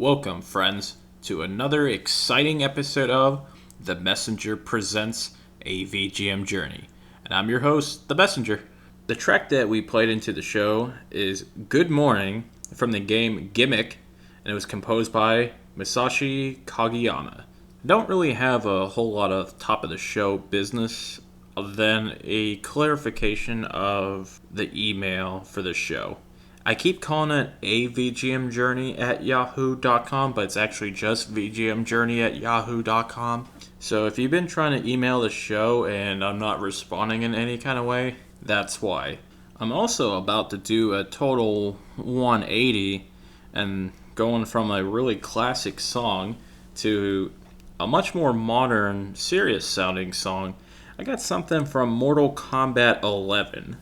Welcome, friends, to another exciting episode of The Messenger Presents a VGM Journey. And I'm your host, The Messenger. The track that we played into the show is Good Morning from the game Gimmick, and it was composed by Masashi Kageyama. I don't really have a whole lot of top of the show business other than a clarification of the email for the show. I keep calling it a VGM Journey at yahoo.com, but it's actually just VGM Journey at yahoo.com. So if you've been trying to email the show and I'm not responding in any kind of way, that's why. I'm also about to do a total 180 and going from a really classic song to a much more modern, serious sounding song. I got something from Mortal Kombat 11.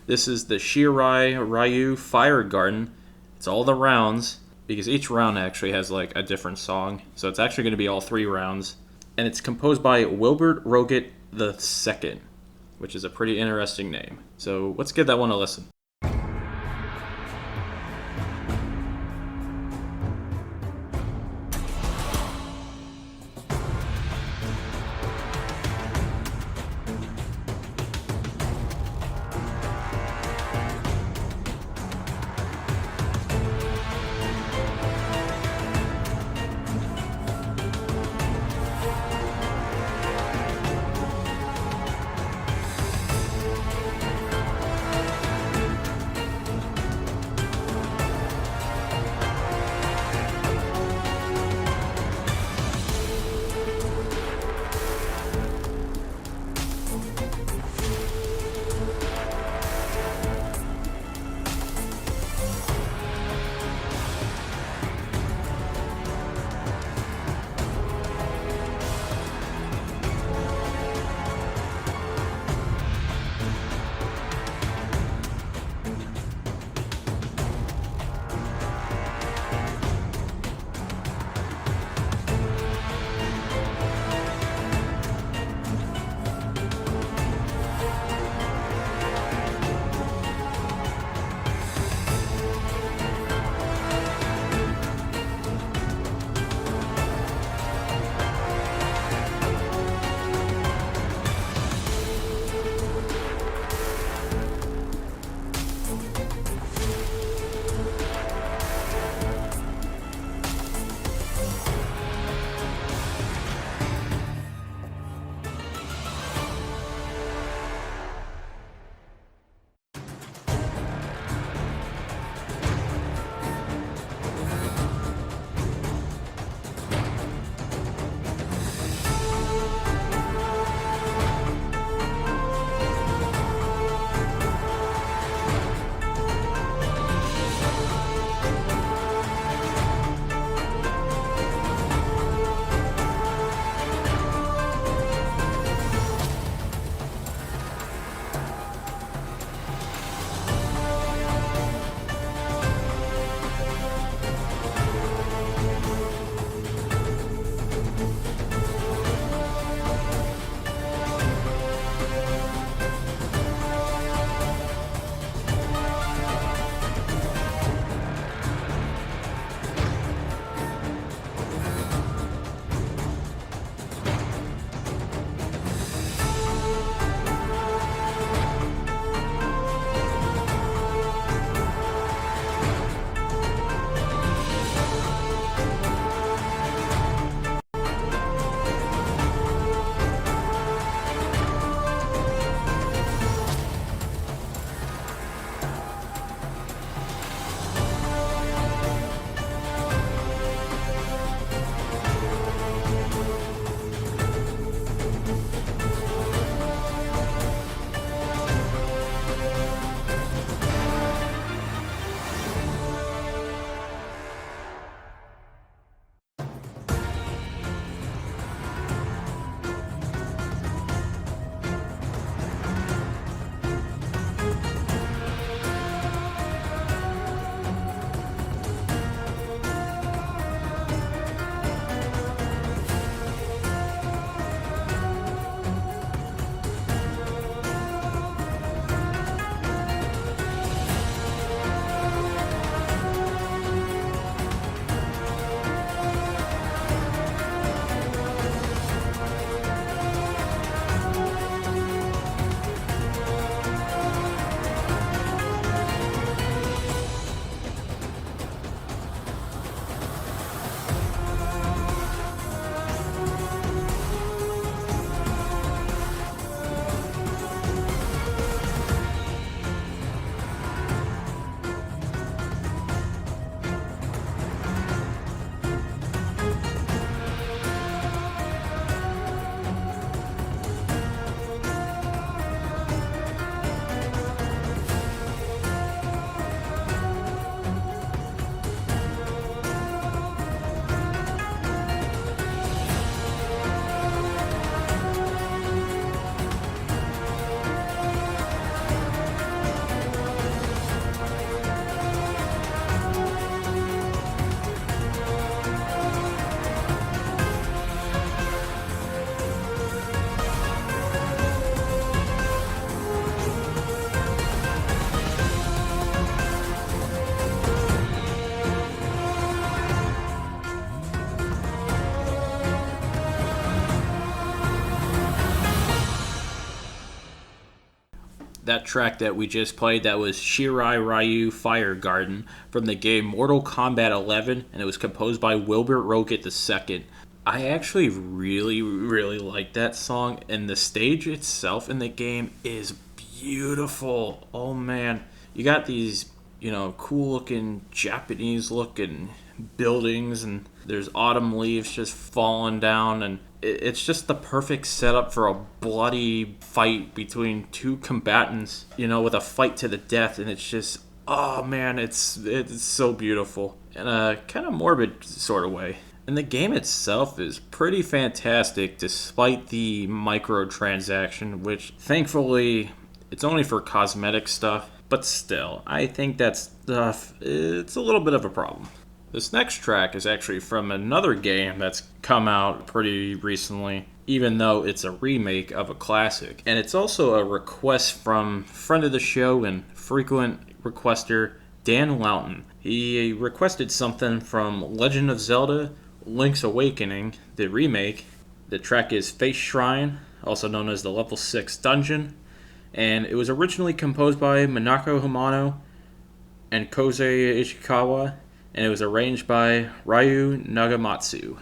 This is the Shirai Ryu Fire Garden. It's all the rounds, because each round actually has like a different song. So it's actually going to be all 3 rounds. And it's composed by Wilbert Roget II, which is a pretty interesting name. So let's give that one a listen. that track that we just played, that was Shirai Ryu Fire Garden from the game Mortal Kombat 11, and it was composed by Wilbert Roget II. I actually really, really like that song, and the stage itself in the game is beautiful. Oh man, you got these, cool looking Japanese looking buildings, and there's autumn leaves just falling down, and it's just the perfect setup for a bloody fight between two combatants, with a fight to the death, and it's just, oh man, it's so beautiful in a kind of morbid sort of way. And the game itself is pretty fantastic despite the microtransaction, which thankfully it's only for cosmetic stuff, but still, I think that stuff, it's a little bit of a problem. This next track is actually from another game that's come out pretty recently, even though it's a remake of a classic. And it's also a request from friend of the show and frequent requester Dan Loughton. He requested something from Legend of Zelda Link's Awakening, the remake. The track is Face Shrine, also known as the Level 6 Dungeon, and it was originally composed by Minako Hamano and Kozue Ishikawa, and it was arranged by Ryu Nagamatsu.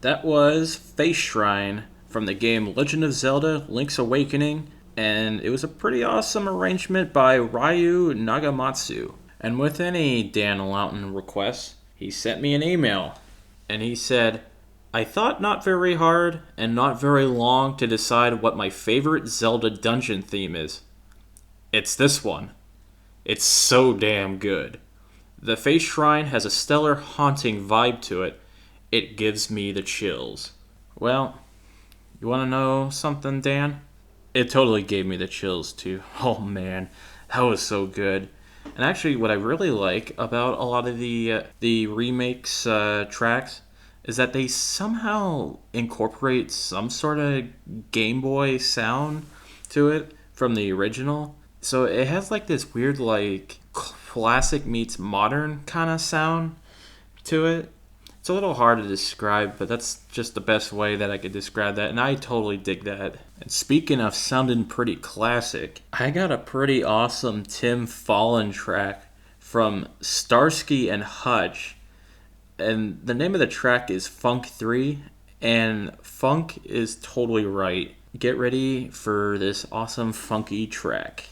That was Face Shrine from the game Legend of Zelda Link's Awakening, and it was a pretty awesome arrangement by Ryu Nagamatsu. And with any Dan Loughton requests, he sent me an email, and he said, I thought not very hard and not very long to decide what my favorite Zelda dungeon theme is. It's this one. It's so damn good. The Face Shrine has a stellar haunting vibe to it. It gives me the chills. Well, you want to know something, Dan? It totally gave me the chills too. Oh man, that was so good. And actually, what I really like about a lot of the remakes tracks is that they somehow incorporate some sort of Game Boy sound to it from the original. So it has like this weird like classic meets modern kind of sound to it. It's a little hard to describe, but that's just the best way that I could describe that, and I totally dig that. And speaking of sounding pretty classic, I got a pretty awesome Tim Follin track from Starsky and Hutch. And the name of the track is Funk 3, and funk is totally right. Get ready for this awesome funky track.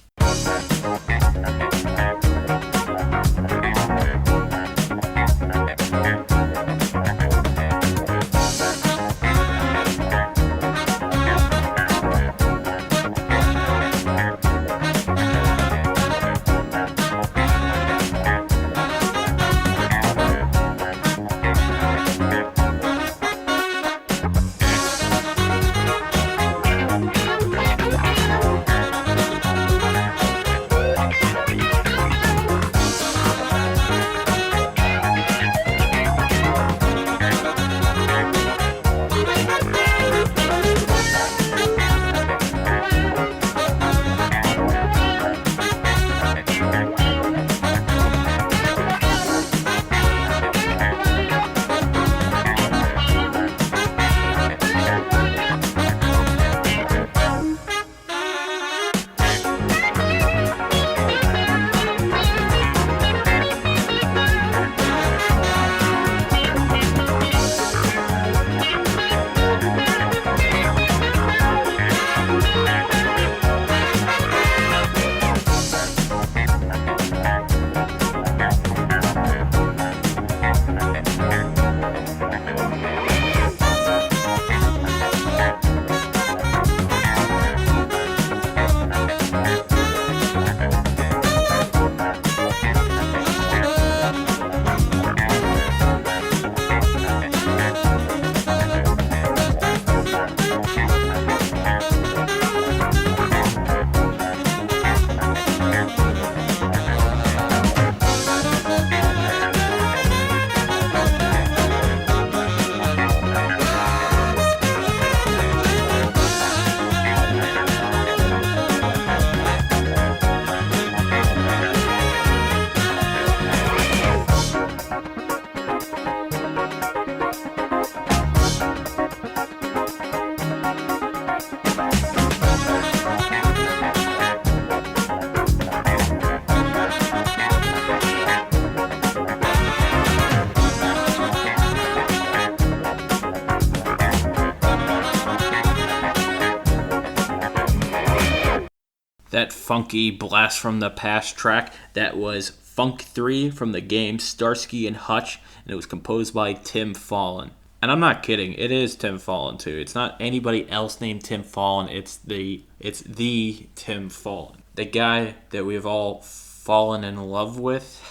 That funky blast from the past track, that was Funk 3 from the game Starsky and Hutch, and it was composed by Tim Follin. And I'm not kidding, it is Tim Follin too. It's not anybody else named Tim Follin, it's the Tim Follin. The guy that we've all fallen in love with.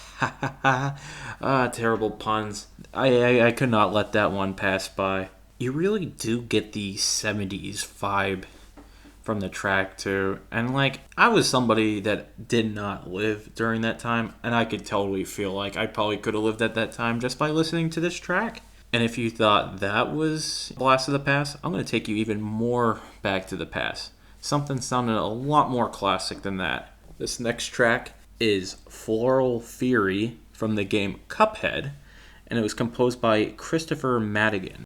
Terrible puns. I could not let that one pass by. You really do get the 70s vibe from the track too. And like, I was somebody that did not live during that time, and I could totally feel like I probably could have lived at that time just by listening to this track. And if you thought that was Blast of the Past, I'm going to take you even more back to the past. Something sounded a lot more classic than that. This next track is Floral Fury from the game Cuphead, and it was composed by Kristofer Maddigan.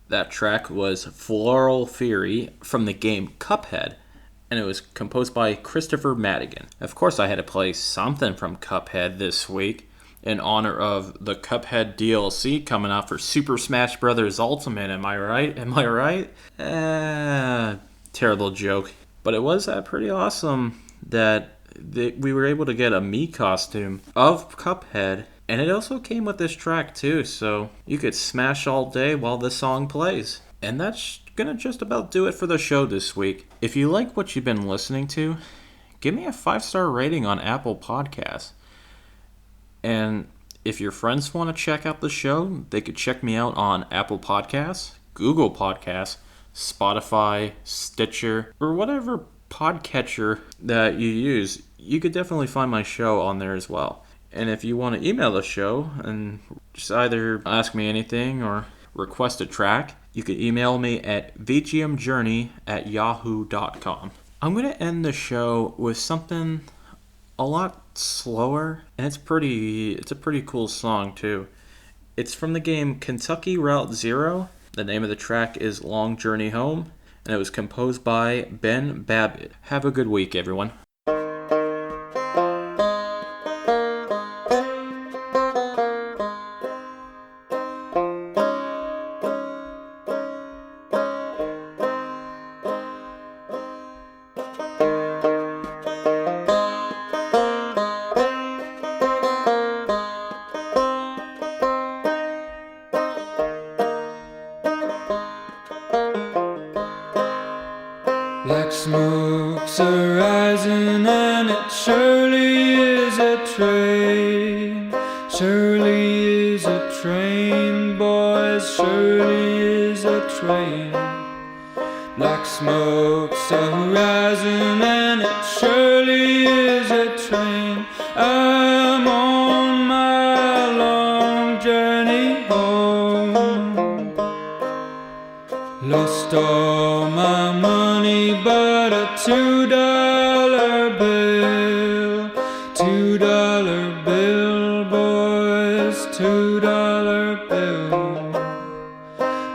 That track was Floral Fury from the game Cuphead, and it was composed by Kristofer Maddigan. Of course, I had to play something from Cuphead this week in honor of the Cuphead DLC coming out for Super Smash Bros. Ultimate. Am I right? Terrible joke. But it was pretty awesome that we were able to get a Mii costume of Cuphead. And it also came with this track too, so you could smash all day while this song plays. And that's gonna just about do it for the show this week. If you like what you've been listening to, give me a 5-star rating on Apple Podcasts. And if your friends want to check out the show, they could check me out on Apple Podcasts, Google Podcasts, Spotify, Stitcher, or whatever podcatcher that you use. You could definitely find my show on there as well. And if you want to email the show and just either ask me anything or request a track, you can email me at vgmjourney@yahoo.com. I'm going to end the show with something a lot slower, and it's a pretty cool song too. It's from the game Kentucky Route Zero. The name of the track is Long Journey Home, and it was composed by Ben Babbitt. Have a good week, everyone. Black smoke's arising and it surely is a train. Surely is a train, boys, surely is a train. Black smoke's arising and it surely is a train. I'm on my long journey home. Lost all my money but a $2 bill. $2 bill, boys, $2 bill.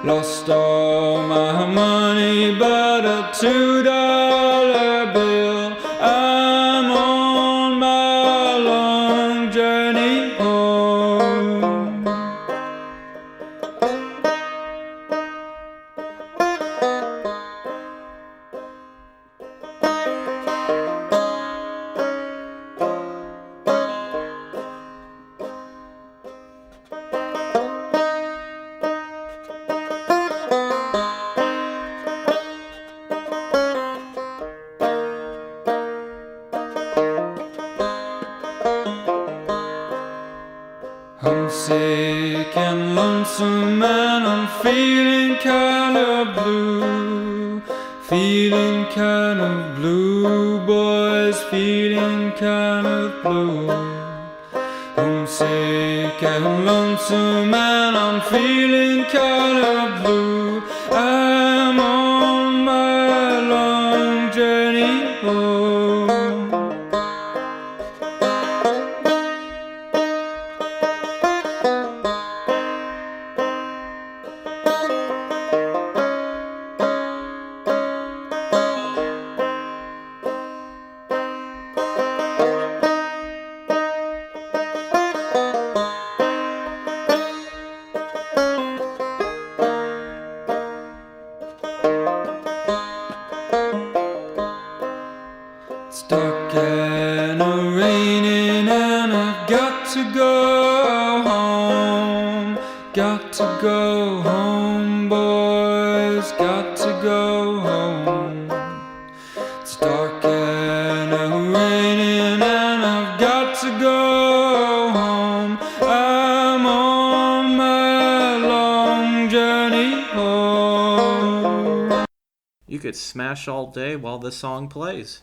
Lost all my money but a $2 bill. I'm on my long journey home. Homesick and lonesome and I'm feeling kinda blue. Feeling kinda blue, boys, feeling kinda blue. Homesick and lonesome and I'm feeling kinda blue. I'm on my long journey home. It's dark and raining and I've got to go home. Got to go home, boys, got to go home. It's dark and raining and I've got to go home. I'm on my long journey go. You could smash all day while the song plays.